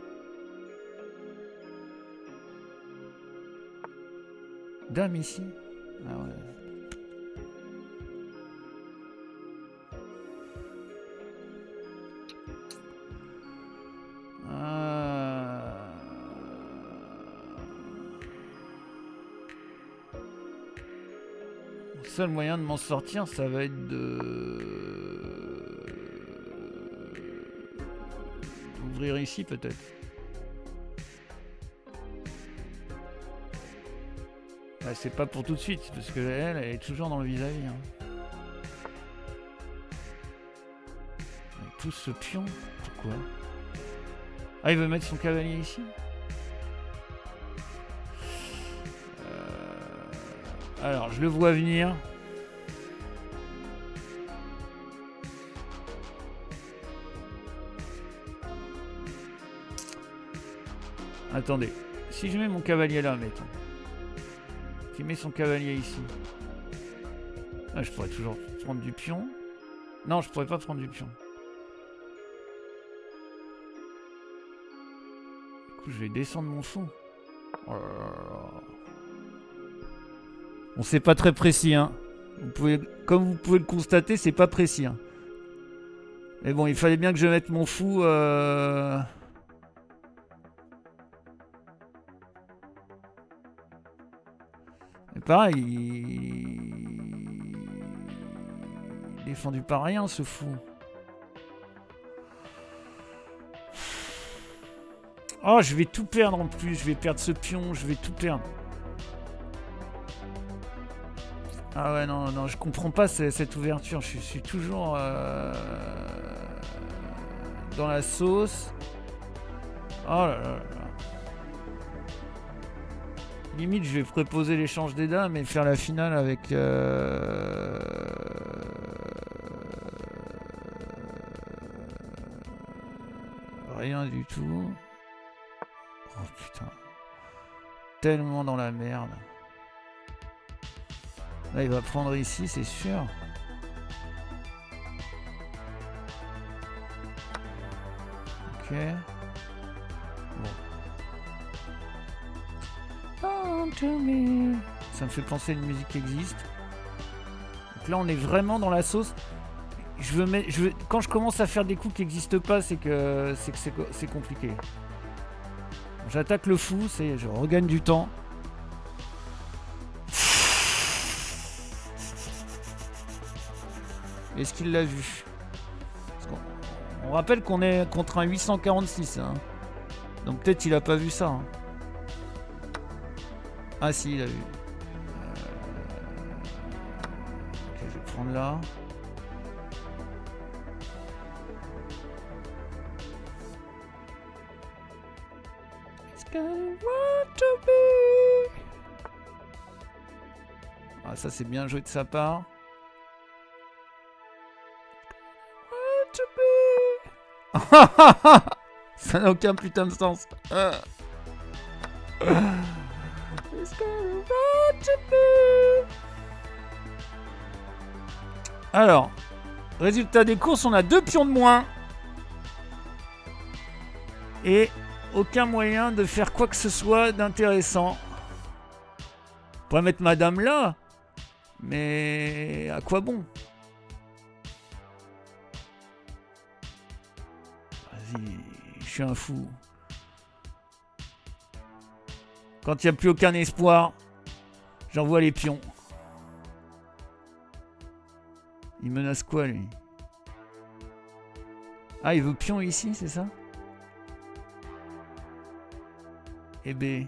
Dame ici. Ah ouais. Le seul moyen de m'en sortir, ça va être d'ouvrir ici peut-être. Bah, c'est pas pour tout de suite, parce que elle est toujours dans le vis-à-vis. Hein. Avec tout ce pion, pourquoi? Ah, il veut mettre son cavalier ici? Alors, je le vois venir. Attendez. Si je mets mon cavalier là, mettons. Qui met son cavalier ici. Ah, je pourrais toujours prendre du pion. Non, je pourrais pas prendre du pion. Du coup, je vais descendre mon fond. Oh là là. Bon, c'est pas très précis, hein. Comme vous pouvez le constater, c'est pas précis. Hein. Mais bon, il fallait bien que je mette mon fou. Et pareil, il est défendu par rien, ce fou. Oh, je vais tout perdre en plus. Je vais perdre ce pion, je vais tout perdre. Ah ouais, non, non, je comprends pas cette ouverture. Je suis toujours dans la sauce. Oh là là là. Limite, je vais préposer l'échange des dames et faire la finale avec... rien du tout. Oh putain. Tellement dans la merde. Là, il va prendre ici, c'est sûr. Ok. Bon. Ça me fait penser à une musique qui existe. Donc là, on est vraiment dans la sauce. Quand je commence à faire des coups qui n'existent pas, c'est que c'est compliqué. J'attaque le fou, je regagne du temps. Est-ce qu'il l'a vu? On rappelle qu'on est contre un 846. Hein. Donc peut-être il a pas vu ça. Hein. Ah si, il a vu. Ok, je vais prendre là. Ah, ça c'est bien joué de sa part. Ça n'a aucun putain de sens. Alors, résultat des courses, on a 2 pions de moins. Et aucun moyen de faire quoi que ce soit d'intéressant. On pourrait mettre madame là. Mais à quoi bon? Vas-y, je suis un fou. Quand il n'y a plus aucun espoir, j'envoie les pions. Il menace quoi, lui? Ah, il veut pion ici, c'est ça? Eh ben...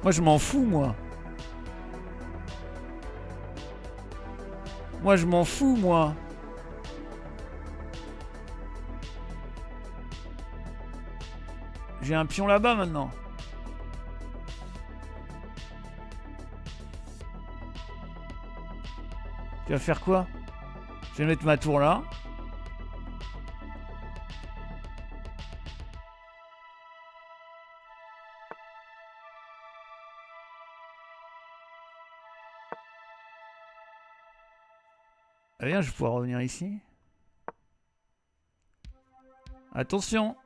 Moi, je m'en fous, moi. Moi, je m'en fous, moi. J'ai un pion là-bas, maintenant. Tu vas faire quoi? Je vais mettre ma tour là. Ah bien, je vais pouvoir revenir ici. Attention.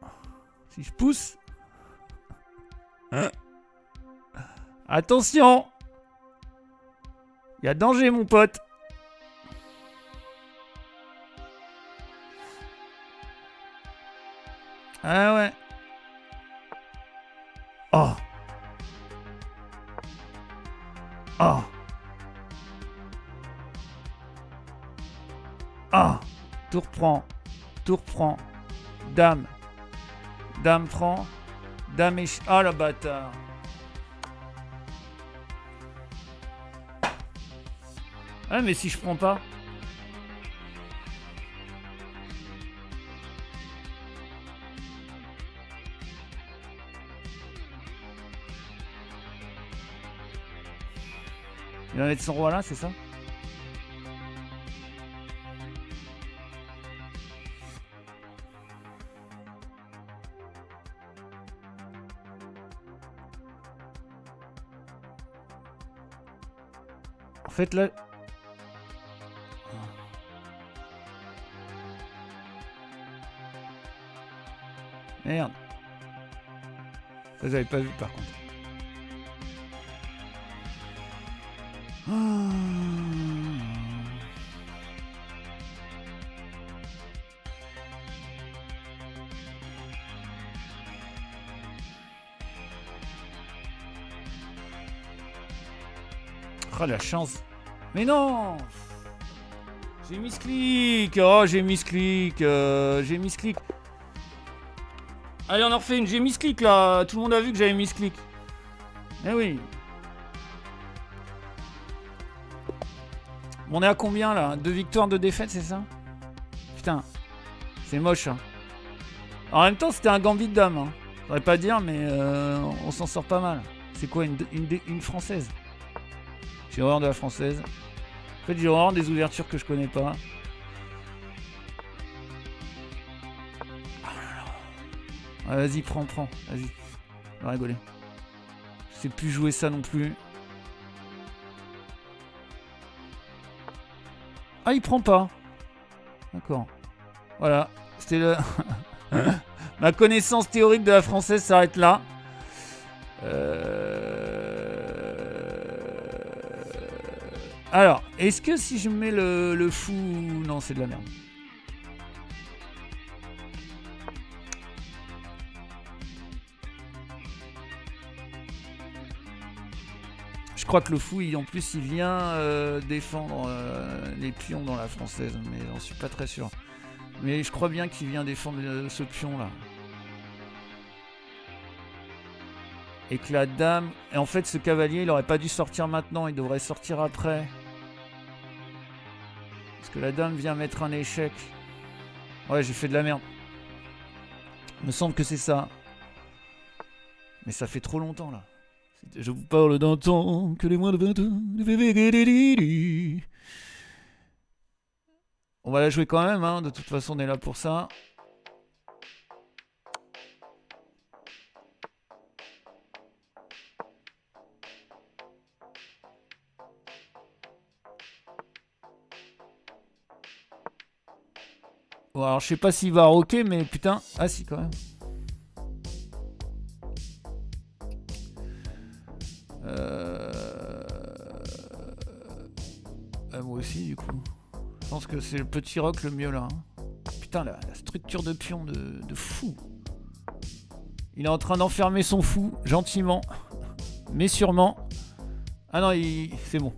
Si je pousse. Hein? Attention. Il y a danger, mon pote. Ah ouais. Oh. Oh. Ah. Tour prend. Tour prend. Dame. Dame prend. Dame et... Ah, la bâtard. Ah, mais si je prends pas... Il va mettre son roi là, c'est ça? En fait là... Merde. Ça j'avais pas vu par contre. Oh la chance. Mais non. J'ai misclick. Oh j'ai misclick. J'ai misclick. Allez on en refait une. J'ai misclick là. Tout le monde a vu que j'avais misclick. Eh oui. On est à combien là? 2 victoires, 2 défaites, c'est ça? Putain. C'est moche hein. En même temps c'était un gambit de dame hein. Je voudrais pas dire mais on s'en sort pas mal. C'est quoi une française? J'ai horreur de la française. En fait, j'ai horreur des ouvertures que je connais pas. Ah, vas-y, prends. Vas-y. On va rigoler. Je sais plus jouer ça non plus. Ah, il prend pas. D'accord. Voilà. C'était le... Ma connaissance théorique de la française s'arrête là. Alors, est-ce que si je mets le fou... Non, c'est de la merde. Je crois que le fou, en plus, il vient défendre les pions dans la française, mais j'en suis pas très sûr. Mais je crois bien qu'il vient défendre ce pion-là. Et que la dame... Et en fait, ce cavalier, il aurait pas dû sortir maintenant, il devrait sortir après. Parce que la dame vient mettre un échec. Ouais, j'ai fait de la merde. Il me semble que c'est ça. Mais ça fait trop longtemps, là. Je vous parle d'un temps que les moins de 20 ans... On va la jouer quand même, hein. De toute façon, on est là pour ça. Bon, alors je sais pas s'il va rocker, mais putain... Ah si, quand même. Moi aussi, du coup. Je pense que c'est le petit roc le mieux là. Hein. Putain, la structure de pion de fou. Il est en train d'enfermer son fou, gentiment, mais sûrement. Ah non, c'est bon.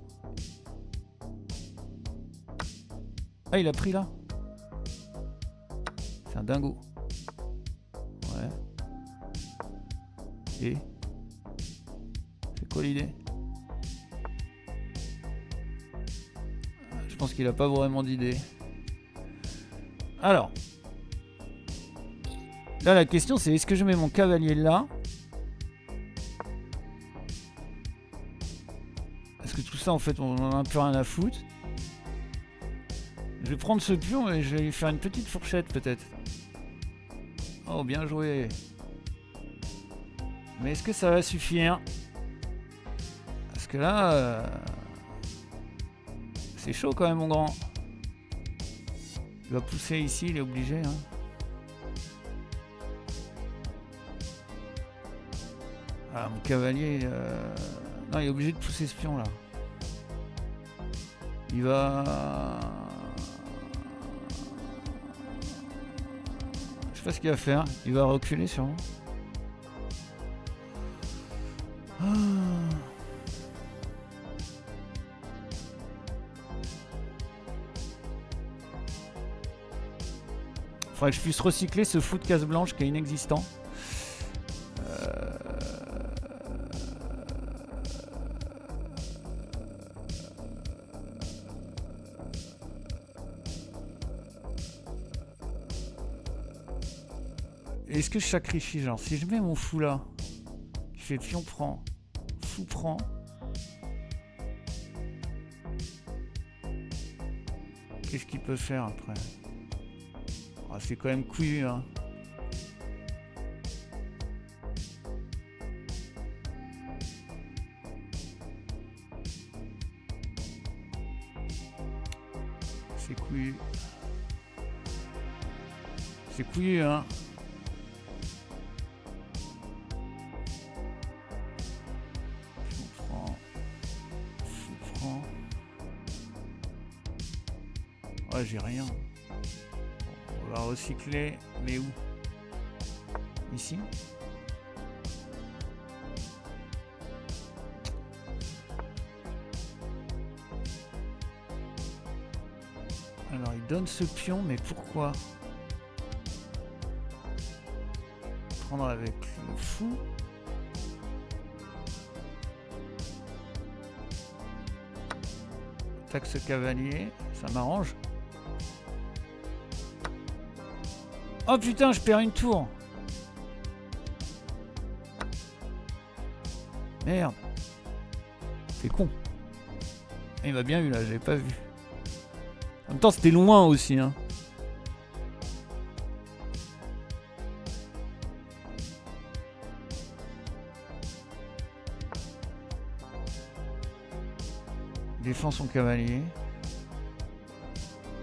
Ah, il a pris là. C'est un dingo. Ouais. Et c'est quoi l'idée? Je pense qu'il a pas vraiment d'idée. Alors. Là, la question, c'est est-ce que je mets mon cavalier là? Parce que tout ça, en fait, on en a un peu rien à foutre. Je vais prendre ce pion et je vais lui faire une petite fourchette, peut-être. Oh, bien joué. Mais est-ce que ça va suffire? Parce que là... c'est chaud quand même, mon grand. Il va pousser ici, il est obligé, hein. Ah, mon cavalier... Non, il est obligé de pousser ce pion, là. Il va... Je sais pas ce qu'il va faire. Il va reculer, sûrement. Ah. Faudrait que je puisse recycler ce fou de case blanche qui est inexistant. Est-ce que je sacrifie, genre, si je mets mon fou là, qui fait pion prend, fou prend, qu'est-ce qu'il peut faire après? Oh, c'est quand même couillu, hein. C'est couillu. C'est couillu, hein. Ouais, j'ai rien. On va recycler, mais où? Ici? Alors, il donne ce pion, mais pourquoi? Prendre avec le fou. Attaque ce cavalier, ça m'arrange. Oh putain, je perds une tour. Merde. C'est con. Il m'a bien eu là, j'avais pas vu. En même temps, c'était loin aussi, hein. Il défend son cavalier.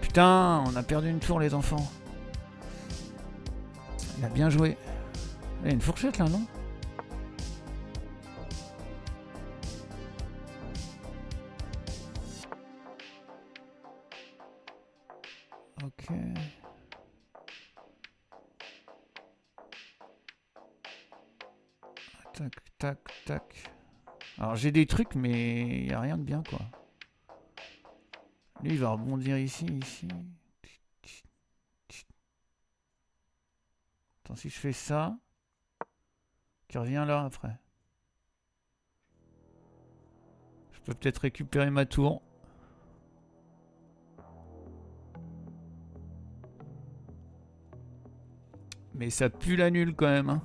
Putain, on a perdu une tour, les enfants. Il a bien joué. Il y a une fourchette là, non? Ok. Tac, tac, tac. Alors j'ai des trucs, mais il n'y a rien de bien, quoi. Lui, il va rebondir ici, ici. Attends, si je fais ça, qui revient là après. Je peux peut-être récupérer ma tour. Mais ça pue la nulle quand même, hein.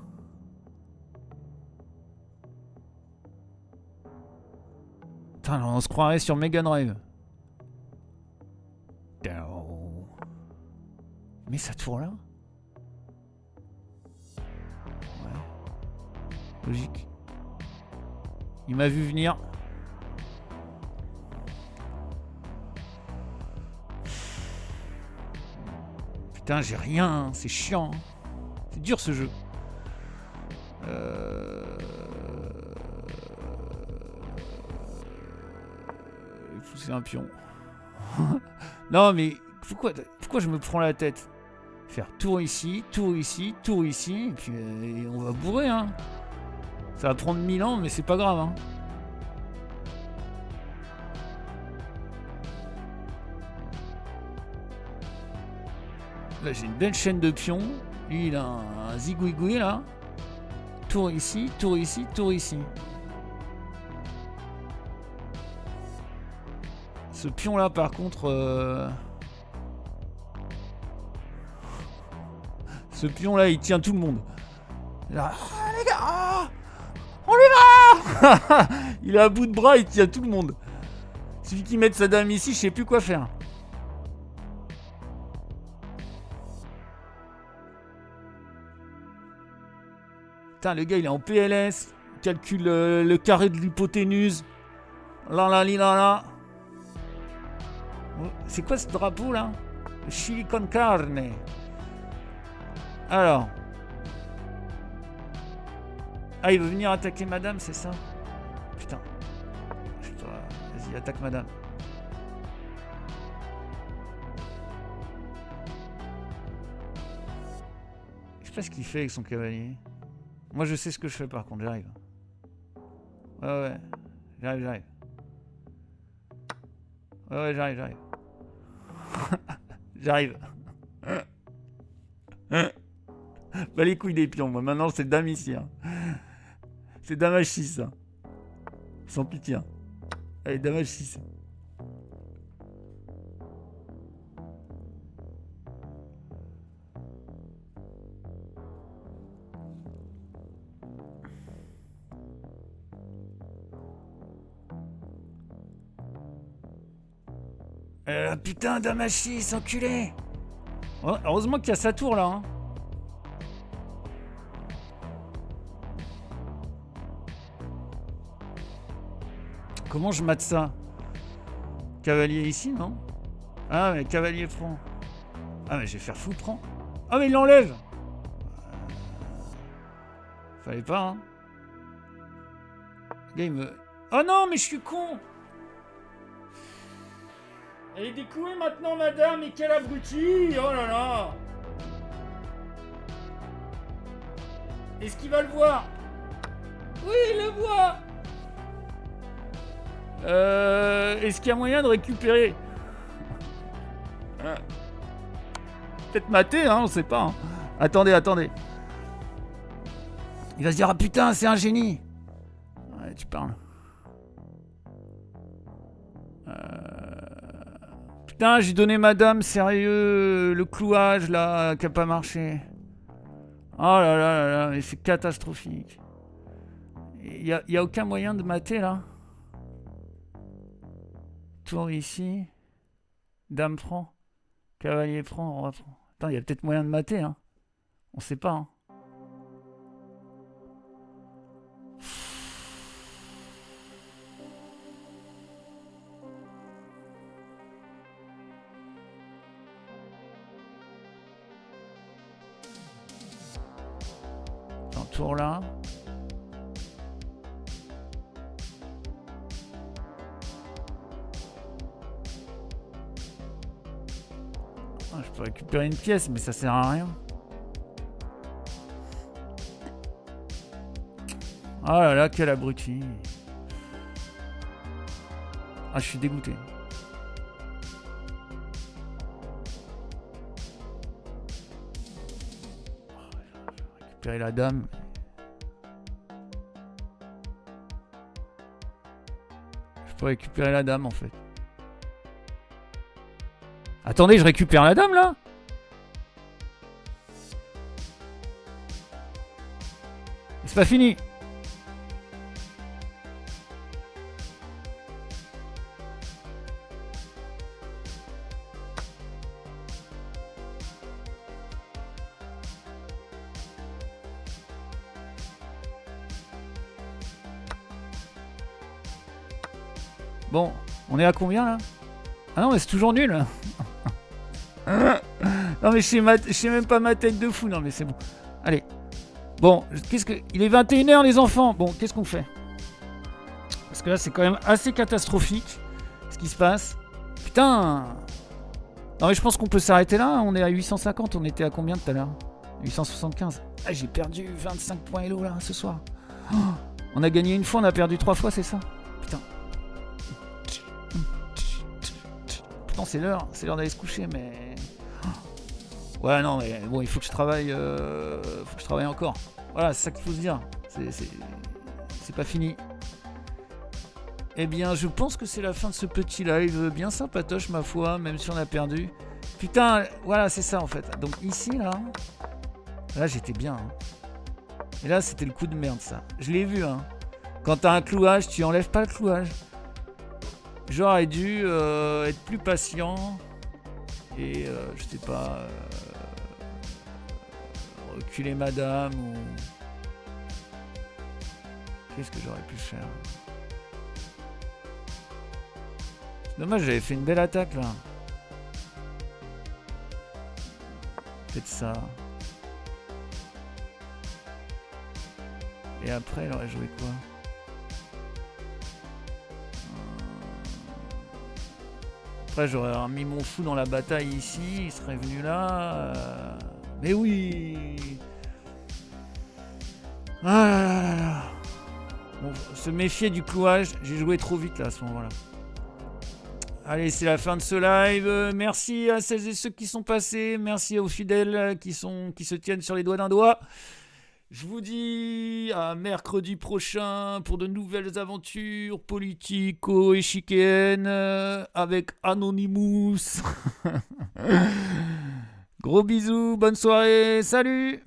Putain, on se croirait sur Mega Drive. Mais ça tourne là. Ouais. Logique. Il m'a vu venir. Putain, j'ai rien. C'est chiant. C'est dur ce jeu. c'est un pion. Non, mais pourquoi je me prends la tête? Faire tour ici, tour ici, tour ici, et puis on va bourrer, hein. Ça va prendre 1000 ans, mais c'est pas grave, hein. Là, j'ai une belle chaîne de pions. Lui, il a un zigouigoui, là. Tour ici, tour ici, tour ici. Ce pion-là, par contre... Ce pion-là, il tient tout le monde. Là, ah, les gars, ah, on y va. Il a à bout de bras, il tient tout le monde. Il suffit qu'il mette sa dame ici, je sais plus quoi faire. Putain, le gars, il est en PLS. Il calcule le carré de l'hypoténuse. Là, là, là, là. C'est quoi ce drapeau, là? Chili con carne. Alors. Ah, il veut venir attaquer madame, c'est ça? Putain. Vas-y, attaque madame. Je sais pas ce qu'il fait avec son cavalier. Moi, je sais ce que je fais, par contre, j'arrive. Ouais. J'arrive. Ouais, j'arrive. J'arrive. Bah les couilles des pions, moi maintenant c'est dame ici. Hein. C'est dame H6. Hein. Sans pitié. Hein. Allez, dame H6. Putain, dame H6, enculé. Oh, heureusement qu'il y a sa tour là. Hein. Comment je mate ça? Cavalier ici, non? Ah, mais cavalier franc. Ah, mais je vais faire fou franc. Ah, mais il l'enlève. Fallait pas, hein. Le gars, il me... Oh non, mais je suis con. Elle est découée maintenant, madame, et quel abruti! Oh là là! Est-ce qu'il va le voir? Oui, il le voit! Est-ce qu'il y a moyen de récupérer? Peut-être mater, hein, on sait pas. Hein. Attendez. Il va se dire, ah putain, c'est un génie! Ouais, tu parles. Putain, j'ai donné madame, sérieux, le clouage là, qui a pas marché. Oh là là, mais c'est catastrophique. Y a aucun moyen de mater là? Tour ici. Dame franc. Cavalier franc, roi franc. Attends, y a peut-être moyen de mater, hein. On sait pas, hein. Tour là. Ah, je peux récupérer une pièce, mais ça sert à rien. Oh là là, quel abruti. Ah, je suis dégoûté. Récupérer la dame. Je peux récupérer la dame en fait. Attendez, je récupère la dame là? C'est pas fini. Bon, on est à combien là? Ah non, mais c'est toujours nul. Non mais je sais même pas ma tête de fou. Non mais c'est bon. Allez. Bon, il est 21h les enfants. Bon, qu'est-ce qu'on fait? Parce que là c'est quand même assez catastrophique ce qui se passe. Putain. Non mais je pense qu'on peut s'arrêter là. On est à 850. On était à combien tout à l'heure? 875. Ah, j'ai perdu 25 points Elo là ce soir. Oh, on a gagné une fois, on a perdu 3 fois, c'est ça? Putain. Pourtant c'est l'heure d'aller se coucher, mais... Ouais, non, mais bon, il faut que je travaille, encore. Voilà, c'est ça qu'il faut se dire. C'est pas fini. Eh bien, je pense que c'est la fin de ce petit live. Bien sympatoche, ma foi, même si on a perdu. Putain, voilà, c'est ça, en fait. Donc ici, là, j'étais bien. Hein. Et là, c'était le coup de merde, ça. Je l'ai vu, hein. Quand t'as un clouage, tu enlèves pas le clouage. J'aurais dû être plus patient. Et, je sais pas... reculer madame ou... Qu'est-ce que j'aurais pu faire? C'est dommage, j'avais fait une belle attaque là. Peut-être ça. Et après, elle aurait joué quoi? Après, j'aurais remis mon fou dans la bataille ici. Il serait venu là. Mais oui! Ah là là là là. Bon, se méfier du clouage. J'ai joué trop vite là à ce moment-là. Allez, c'est la fin de ce live. Merci à celles et ceux qui sont passés. Merci aux fidèles qui se tiennent sur les doigts d'un doigt. Je vous dis à mercredi prochain pour de nouvelles aventures politico-échiquéennes avec Anonymous. Gros bisous, bonne soirée, salut!